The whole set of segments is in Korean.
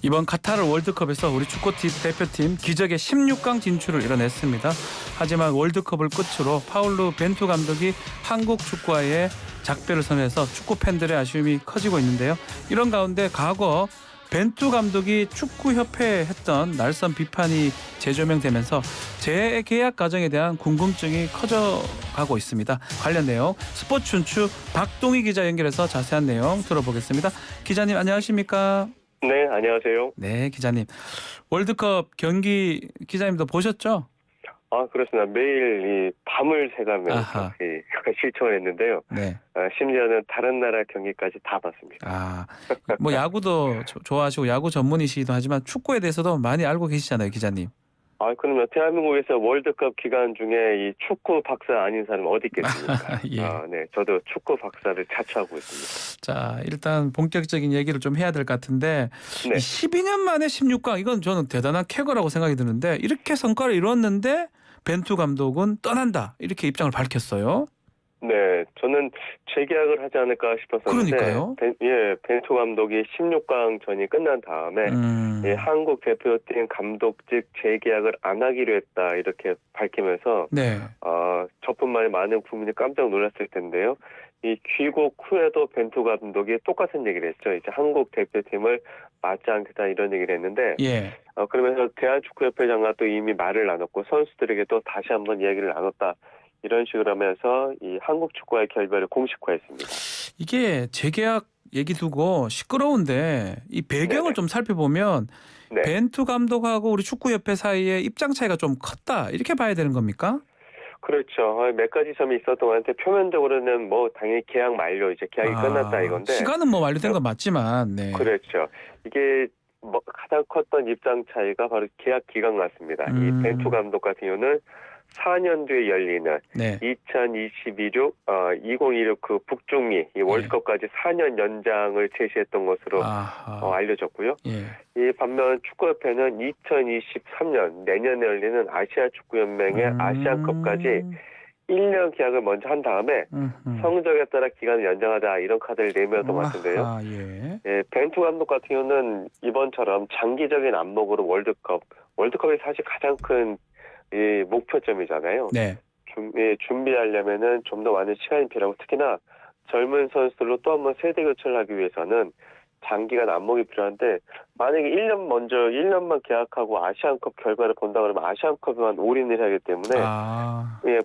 이번 카타르 월드컵에서 우리 축구팀 대표팀 기적의 16강 진출을 이뤄냈습니다. 하지만 월드컵을 끝으로 파울루 벤투 감독이 한국 축구와의 작별을 선언해서 축구 팬들의 아쉬움이 커지고 있는데요. 이런 가운데 과거 벤투 감독이 축구협회에 했던 날선 비판이 재조명되면서 재계약 과정에 대한 궁금증이 커져가고 있습니다. 관련 내용 스포츠춘추 박동희 기자 연결해서 자세한 내용 들어보겠습니다. 기자님 안녕하십니까? 네, 안녕하세요. 네, 기자님. 월드컵 경기 기자님도 보셨죠? 그렇습니다. 매일 이 밤을 새가면서 아하. 시청을 했는데요. 네. 심지어는 다른 나라 경기까지 다 봤습니다. 뭐 야구도 좋아하시고 야구 전문이시기도 하지만 축구에 대해서도 많이 알고 계시잖아요, 기자님. 그러면 대한민국에서 월드컵 기간 중에 이 축구 박사 아닌 사람 어디 있겠습니까? 예. 네, 저도 축구 박사를 자처하고 있습니다. 자, 일단 본격적인 얘기를 좀 해야 될 것 같은데 네. 12년 만에 16강 이건 저는 대단한 쾌거라고 생각이 드는데 이렇게 성과를 이뤘는데 벤투 감독은 떠난다 이렇게 입장을 밝혔어요. 네, 저는 재계약을 하지 않을까 싶었었는데, 그러니까요. 벤투 감독이 16강 전이 끝난 다음에 한국 대표팀 감독직 재계약을 안 하기로 했다 이렇게 밝히면서 네. 저뿐만이 많은 국민이 깜짝 놀랐을 텐데요. 이 귀국 후에도 벤투 감독이 똑같은 얘기를 했죠. 이제 한국 대표팀을 맞지 않겠다 이런 얘기를 했는데, 예. 그러면서 대한축구협회장과 또 이미 말을 나눴고 선수들에게 또 다시 한번 얘기를 나눴다. 이런 식으로 하면서 이 한국 축구와의 결별을 공식화했습니다. 이게 재계약 얘기 두고 시끄러운데 이 배경을 네네. 좀 살펴보면 네. 벤투 감독하고 우리 축구협회 사이에 입장 차이가 좀 컸다 이렇게 봐야 되는 겁니까? 그렇죠. 몇 가지 점이 있었던 것 같은데 표면적으로는 뭐 당연히 계약 만료 이제 계약이 끝났다 이건데 시간은 뭐 완료된 건 맞지만 네. 그렇죠. 이게 뭐 가장 컸던 입장 차이가 바로 계약 기간 같습니다. 이 벤투 감독 같은 경우는 4년 뒤에 열리는 네. 2026 그 북중미 이 월드컵까지 4년 연장을 제시했던 것으로 알려졌고요. 예. 이 반면 축구협회는 2023년 내년에 열리는 아시아 축구연맹의 아시안컵까지 1년 계약을 먼저 한 다음에 성적에 따라 기간을 연장하자 이런 카드를 내밀었던 것 같은데요. 예. 벤투 감독 같은 경우는 이번처럼 장기적인 안목으로 월드컵이 사실 가장 큰 이 목표점이잖아요. 네. 준비하려면은 좀 더 많은 시간이 필요하고 특히나 젊은 선수들로 또 한 번 세대 교체를 하기 위해서는 장기간 안목이 필요한데 만약에 1년만 계약하고 아시안컵 결과를 본다 그러면 아시안컵에만 올인을 하기 때문에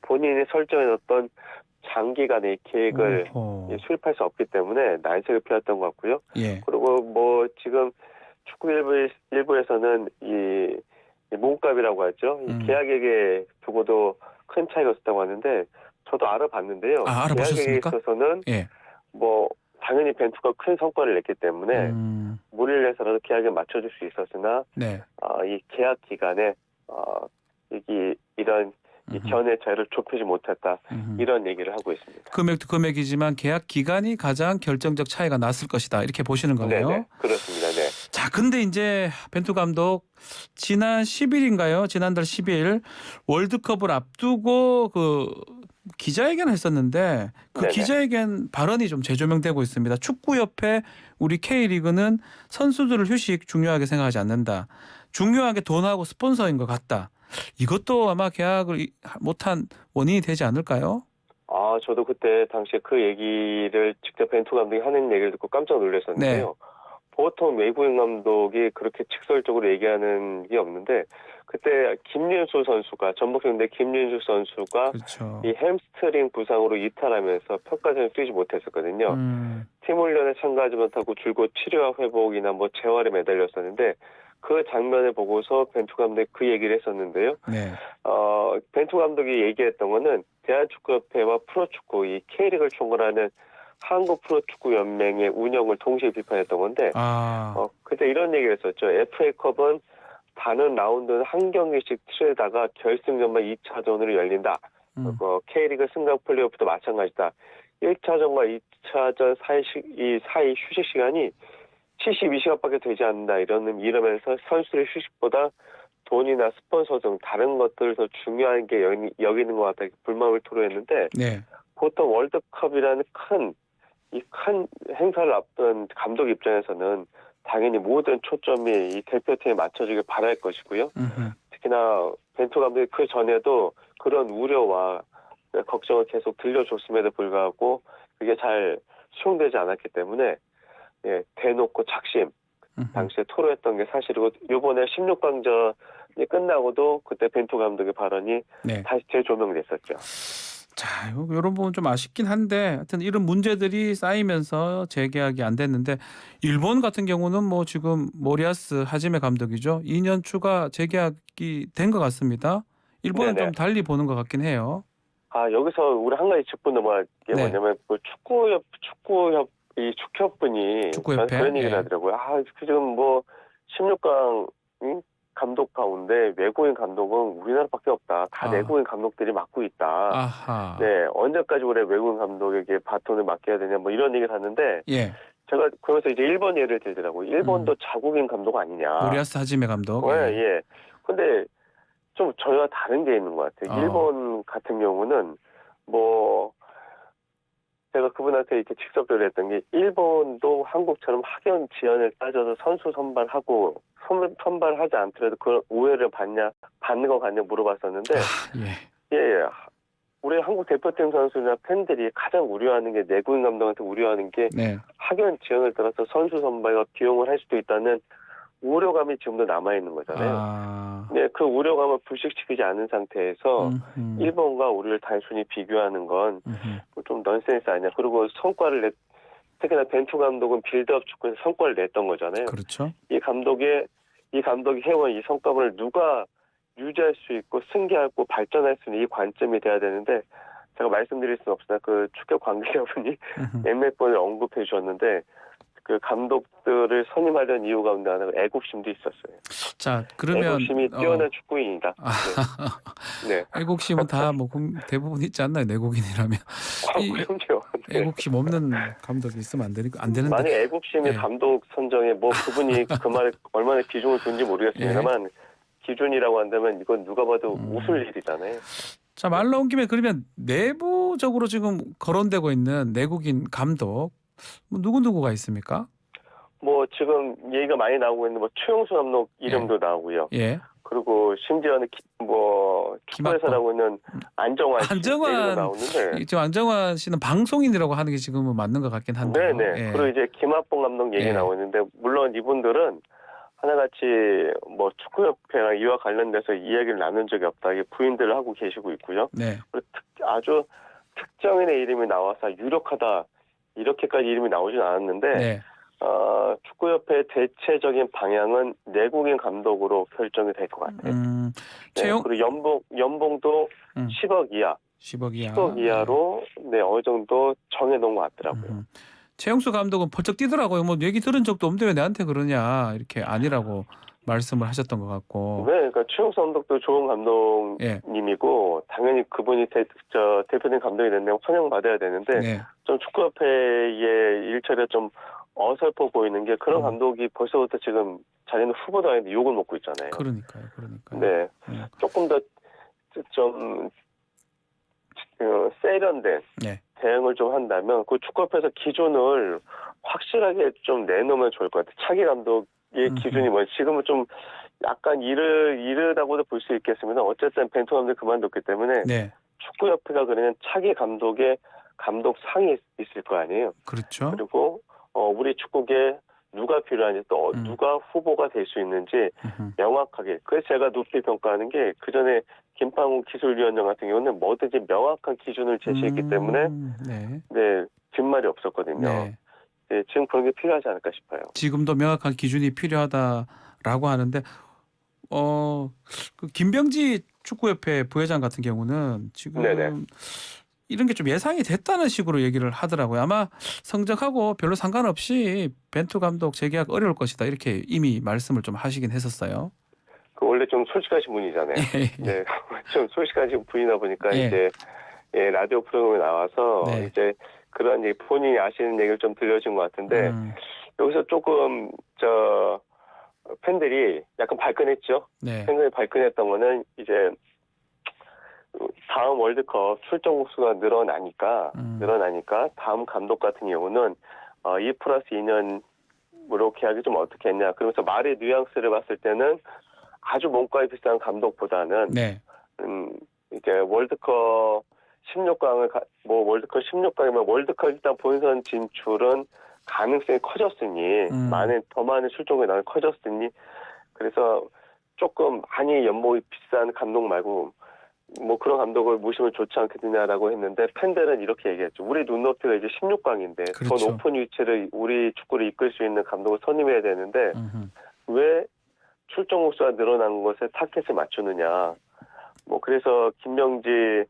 본인이 설정해놨던 장기간의 계획을 수립할 수 없기 때문에 난색이 피웠던 것 같고요. 예. 그리고 뭐 지금 축구 일부에서는 이 몸값이라고 하죠. 이 계약액에 두고도 큰 차이가 있었다고 하는데 저도 알아봤는데요. 계약액에 있어서는 뭐 당연히 벤투가 큰 성과를 냈기 때문에 무리를 해서라도 계약에 맞춰줄 수 있었으나 이 계약 기간에 이런 이 견해 차이를 좁히지 못했다 이런 얘기를 하고 있습니다. 금액도 금액이지만 계약 기간이 가장 결정적 차이가 났을 것이다 이렇게 보시는 거네요. 네네, 그렇습니다. 네. 자, 근데 이제 벤투 감독 지난 10일인가요? 지난달 10일 월드컵을 앞두고 그 기자회견을 했었는데 그 네네. 기자회견 발언이 좀 재조명되고 있습니다. 축구협회 우리 K리그는 선수들을 휴식 중요하게 생각하지 않는다. 중요한 게 돈하고 스폰서인 것 같다. 이것도 아마 계약을 못한 원인이 되지 않을까요? 저도 그때 당시에 그 얘기를 직접 벤투 감독이 하는 얘기를 듣고 깜짝 놀랐었는데요. 보통 외국인 감독이 그렇게 직설적으로 얘기하는 게 없는데 그때 김윤수 선수가 전북현대 김윤수 선수가 그렇죠. 이 햄스트링 부상으로 이탈하면서 평가전에 뛰지 못했었거든요. 팀 훈련에 참가하지 못하고 줄곧 치료와 회복이나 뭐 재활에 매달렸었는데 그 장면을 보고서 벤투 감독이 그 얘기를 했었는데요. 벤투 감독이 얘기했던 거는 대한축구협회와 프로축구 이 K리그를 총괄하는 한국 프로축구연맹의 운영을 동시에 비판했던 건데 그때 이런 얘기를 했었죠. FA컵은 단원 라운드는 한 경기씩 치르다가 결승전만 2차전으로 열린다. K리그 승강 플레이오프도 마찬가지다. 1차전과 2차전 사이 휴식 시간이 72시간밖에 되지 않는다. 이러면서 선수들의 휴식보다 돈이나 스폰서 등 다른 것들을 더 중요한 게 여기는 것 같다. 불만을 토로했는데 보통 월드컵이라는 큰 행사를 앞둔 감독 입장에서는 당연히 모든 초점이 이 대표팀에 맞춰지길 바랄 것이고요. 음흠. 특히나 벤투 감독이 그 전에도 그런 우려와 걱정을 계속 들려줬음에도 불구하고 그게 잘 수용되지 않았기 때문에 대놓고 작심 당시에 토로했던 게 사실이고 이번에 16강전이 끝나고도 그때 벤투 감독의 발언이 네. 다시 재조명됐었죠. 자, 이런 부분 좀 아쉽긴 한데 하여튼 이런 문제들이 쌓이면서 재계약이 안 됐는데 일본 같은 경우는 뭐 지금 모리아스 하지메 감독이죠. 2년 추가 재계약이 된 것 같습니다. 일본은 네네. 좀 달리 보는 것 같긴 해요. 여기서 우리 한 가지 짚고 넘어갈 게 네. 뭐냐면 그 축협분이 축구협회? 그런 얘기를 하더라고요. 지금 뭐 16강 감독 가운데 외국인 감독은 우리나라밖에 없다. 다 내국인 감독들이 맡고 있다. 아하. 네, 언제까지 우리 외국인 감독에게 바톤을 맡겨야 되냐 뭐 이런 얘기를 하는데 예. 제가 그러면서 이제 일본 예를 들더라고요. 일본도 자국인 감독 아니냐. 모리아스 하지메 감독. 예. 근데 좀 저희와 다른 게 있는 것 같아요. 일본 같은 경우는 뭐 제가 그분한테 이렇게 직접적으로 했던 게 일본도 한국처럼 학연 지연을 따져서 선수 선발하고 선발하지 않더라도 그런 오해를 받는 거 같냐 물어봤었는데 예. 우리 한국 대표팀 선수나 팬들이 가장 우려하는 게 내국인 감독한테 우려하는 게 학연 지연을 따라서 선수 선발과 기용을 할 수도 있다는 우려감이 지금도 남아있는 거잖아요. 네, 그 우려감을 불식시키지 않은 상태에서 일본과 우리를 단순히 비교하는 건 좀 넌센스 아니야. 그리고 성과를 특히나 벤투 감독은 빌드업 축구에서 성과를 냈던 거잖아요. 그렇죠. 이 감독이 해온 이 성과를 누가 유지할 수 있고 승계하고 발전할 수 있는 이 관점이 돼야 되는데 제가 말씀드릴 수는 없으나 그 축협 관계자분이 몇몇 번을 언급해 주셨는데 그 감독들을 선임하려는 이유 가운데 하나가 애국심도 있었어요. 자, 그러면 애국심이 뛰어난 축구인이다. 네. 애국심은 다 뭐 대부분 있지 않나요? 내국인이라면. 그럼요. 애국심 없는 감독이 있으면 안 되는데. 만약 애국심이 감독 선정에 뭐 그분이 그 말에 얼마나 비중을 둔지 모르겠습니다만 기준이라고 한다면 이건 누가 봐도 웃을 일이잖아요. 자, 말 나온 김에 그러면 내부적으로 지금 거론되고 있는 내국인 감독 뭐 누구가 있습니까? 뭐 지금 얘기가 많이 나오고 있는 뭐 최용수 감독 이름도 나오고요. 그리고 심지어는 뭐 축구에서 나오고 있는 안정환 얘기도 나오는데 저 안정환 씨는 방송인이라고 하는 게 지금은 맞는 것 같긴 한데. 네네. 그리고 이제 김학봉 감독 얘기 나오는데 물론 이분들은 하나같이 뭐 축구협회랑 이와 관련돼서 이야기를 나눈 적이 없다. 이게 부인들을 하고 계시고 있고요. 그리고 아주 특정인의 이름이 나와서 유력하다 이렇게까지 이름이 나오진 않았는데 축구협회의 대체적인 방향은 내국인 감독으로 결정이 될 것 같아요. 그리고 연봉도 10억 이하. 10억 이하로 어느 정도 정해놓은 것 같더라고요. 최용수 감독은 벌쩍 뛰더라고요. 뭐 얘기 들은 적도 없는데 왜 나한테 그러냐 이렇게 아니라고 말씀을 하셨던 것 같고. 네, 그러니까 최용수 감독도 좋은 감독님이고 당연히 그분이 대표팀 감독이 된다면 환영받아야 되는데 좀 축구협회의 일처리가 좀 어설퍼 보이는 게 그런 감독이 벌써부터 지금 자기는 후보도 아닌데 욕을 먹고 있잖아요. 그러니까요. 네, 조금 더 좀 세련된 대응을 좀 한다면 그 축구협회에서 기준을 확실하게 좀 내놓으면 좋을 것 같아요. 차기 감독의 기준이 뭐 지금은 좀 약간 이르다고도 볼 수 있겠습니다. 어쨌든 벤투 감독이 그만뒀기 때문에 축구협회가 그러면 차기 감독의 감독상이 있을 거 아니에요. 그렇죠. 그리고 우리 축구계 누가 필요한지 또 누가 후보가 될 수 있는지 명확하게. 그래서 제가 높이 평가하는 게 그전에 김판우 기술위원장 같은 경우는 뭐든지 명확한 기준을 제시했기 때문에 뒷말이 없었거든요. 지금 그런 게 필요하지 않을까 싶어요. 지금도 명확한 기준이 필요하다라고 하는데 그 김병지 축구협회 부회장 같은 경우는 지금 이런 게 좀 예상이 됐다는 식으로 얘기를 하더라고요. 아마 성적하고 별로 상관없이 벤투 감독 재계약 어려울 것이다 이렇게 이미 말씀을 좀 하시긴 했었어요. 그 원래 좀 솔직하신 분이잖아요. 네, 좀 솔직하신 분이다 보니까 이제 라디오 프로그램에 나와서 이제 그런 얘기, 본인이 아시는 얘기를 좀 들려준 것 같은데 여기서 조금 팬들이 약간 발끈했죠. 팬들이 발끈했던 거는 이제 다음 월드컵 출전 국수가 늘어나니까 다음 감독 같은 경우는 2+2년 감독으로 계약이 좀 어떻게 했냐. 그러면서 말의 뉘앙스를 봤을 때는 아주 몸값이 비싼 감독보다는 네. 이제 월드컵 16강을 월드컵 16강이면 월드컵 일단 본선 진출은 가능성이 커졌으니 더 많은 출전국에 나는 커졌으니 그래서 조금 많이 연봉이 비싼 감독 말고 뭐 그런 감독을 모시면 좋지 않겠느냐라고 했는데 팬들은 이렇게 얘기했죠. 우리 눈높이가 이제 16강인데 그렇죠. 더 높은 위치를 우리 축구를 이끌 수 있는 감독을 선임해야 되는데 왜 출전국 수가 늘어난 것에 타켓을 맞추느냐. 뭐 그래서 김명지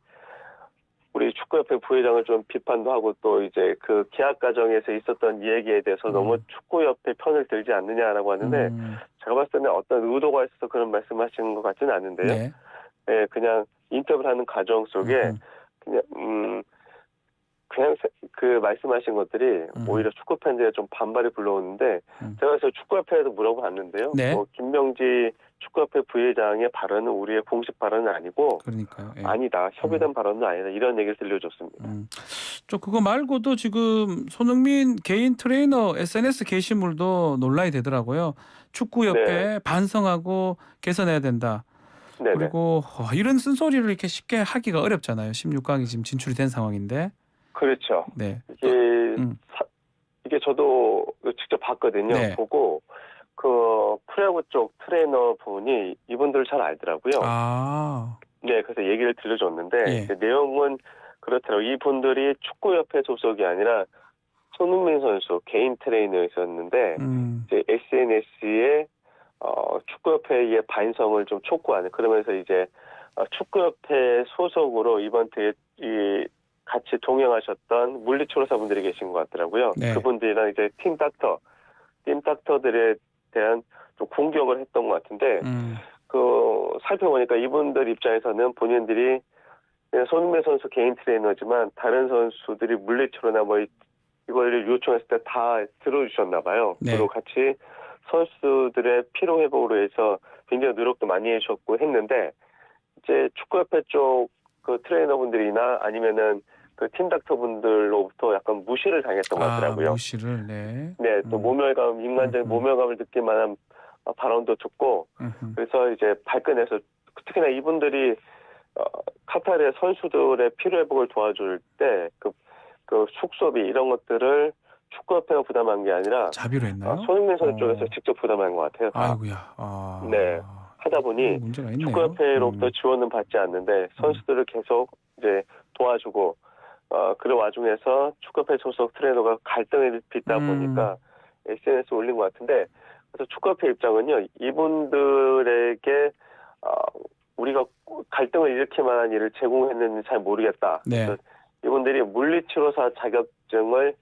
우리 축구협회 부회장을 좀 비판도 하고 또 이제 그 계약 과정에서 있었던 이야기에 대해서 너무 축구협회 편을 들지 않느냐라고 하는데 제가 봤을 때는 어떤 의도가 있어서 그런 말씀하시는 것 같지는 않은데요. 네. 네, 그냥 인터뷰를 하는 과정 속에 그냥 그 말씀하신 것들이 오히려 축구 팬들에 좀 반발이 불러오는데 제가 그래서 축구협회에도 물어봤는데요. 네. 뭐 김명지 축구협회 부회장의 발언은 우리의 공식 발언은 아니고 그러니까요. 예. 아니다. 협의된 발언은 아니다. 이런 얘기를 들려줬습니다. 저 그거 말고도 지금 손흥민 개인 트레이너 SNS 게시물도 논란이 되더라고요. 축구협회 네. 반성하고 개선해야 된다. 네네. 그리고 이런 쓴소리를 이렇게 쉽게 하기가 어렵잖아요. 16강이 지금 진출이 된 상황인데. 그렇죠. 네. 이게 저도 직접 봤거든요. 네. 보고 그 프로야구 쪽 트레이너 분이 이분들을 잘 알더라고요. 네, 그래서 얘기를 들려줬는데 예. 내용은 그렇더라고요. 이분들이 축구협회 소속이 아니라 손흥민 선수 개인 트레이너였었는데 이제 SNS에 축구협회의 반성을 좀 촉구하는 그러면서 이제 축구협회 소속으로 이번 대회 같이 동행하셨던 물리치료사분들이 계신 것 같더라고요. 네. 그분들이랑 이제 팀 닥터들에 대한 좀 공격을 했던 것 같은데 그 살펴보니까 이분들 입장에서는 본인들이 그냥 손흥민 선수 개인 트레이너지만 다른 선수들이 물리치료나 뭐 이걸 요청했을 때 다 들어주셨나 봐요. 네. 그리고 같이 선수들의 피로 회복으로 해서 굉장히 노력도 많이 해주셨고 했는데 이제 축구협회 쪽 그 트레이너분들이나 아니면은 그 팀 닥터분들로부터 약간 무시를 당했던 것 같더라고요. 무시를. 네. 네, 또 모멸감, 인간적인 모멸감을 느낄 만한 발언도 듣고 그래서 이제 발끈해서 특히나 이분들이 카타르의 선수들의 피로 회복을 도와줄 때 그 숙소비 이런 것들을 축구협회가 부담한 게 아니라 자비로 했나요? 손흥민 선수 쪽에서 직접 부담한 것 같아요. 아이고야. 네, 하다 보니 문제가 있네요. 축구협회로부터 지원은 받지 않는데 선수들을 계속 이제 도와주고 그런 와중에서 축구협회 소속 트레이너가 갈등을 빚다 보니까 SNS에 올린 것 같은데 그래서 축구협회 입장은요 이분들에게 우리가 갈등을 일으킬 만한 일을 제공했는지 잘 모르겠다. 네. 그래서 이분들이 물리치료사 자격증을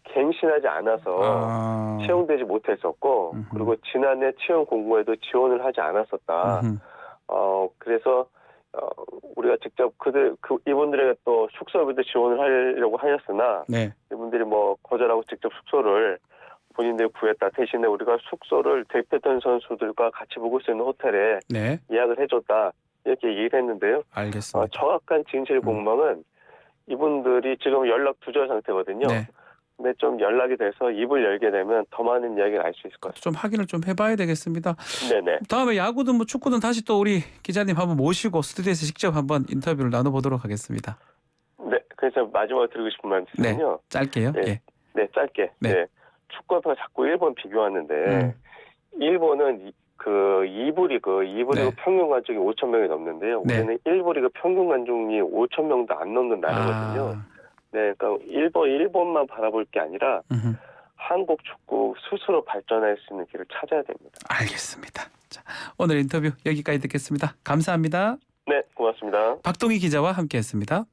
갱신하지 않아서 채용되지 못했었고 그리고 지난해 채용 공고에도 지원을 하지 않았었다. 그래서 우리가 직접 이분들에게 또 숙소비도 지원을 하려고 하였으나 네. 이분들이 뭐 거절하고 직접 숙소를 본인들이 구했다. 대신에 우리가 숙소를 대표팀 선수들과 같이 묵을 수 있는 호텔에 네. 예약을 해줬다. 이렇게 얘기를 했는데요. 알겠습니다. 정확한 진실 공방은 이분들이 지금 연락 두절 상태거든요. 네. 근데 좀 연락이 돼서 입을 열게 되면 더 많은 이야기를 알 수 있을 것 같습니다. 좀 확인을 좀 해봐야 되겠습니다. 네네. 다음에 야구든 뭐 축구든 다시 또 우리 기자님 한번 모시고 스튜디오에서 직접 한번 인터뷰를 나눠보도록 하겠습니다. 네, 그래서 마지막으로 드리고 싶은 말씀은요. 짧게요. 네, 예. 네, 짧게. 네. 네. 축구협회가 자꾸 일본 비교하는데 일본은 그 2부 리그 네. 평균 관중이 5천 명이 넘는데요. 네. 우리는 1부 리그 평균 관중이 5천 명도 안 넘는 나라거든요. 네, 그러니까 일본만 바라볼 게 아니라 한국 축구 스스로 발전할 수 있는 길을 찾아야 됩니다. 알겠습니다. 자, 오늘 인터뷰 여기까지 듣겠습니다. 감사합니다. 네, 고맙습니다. 박동희 기자와 함께했습니다.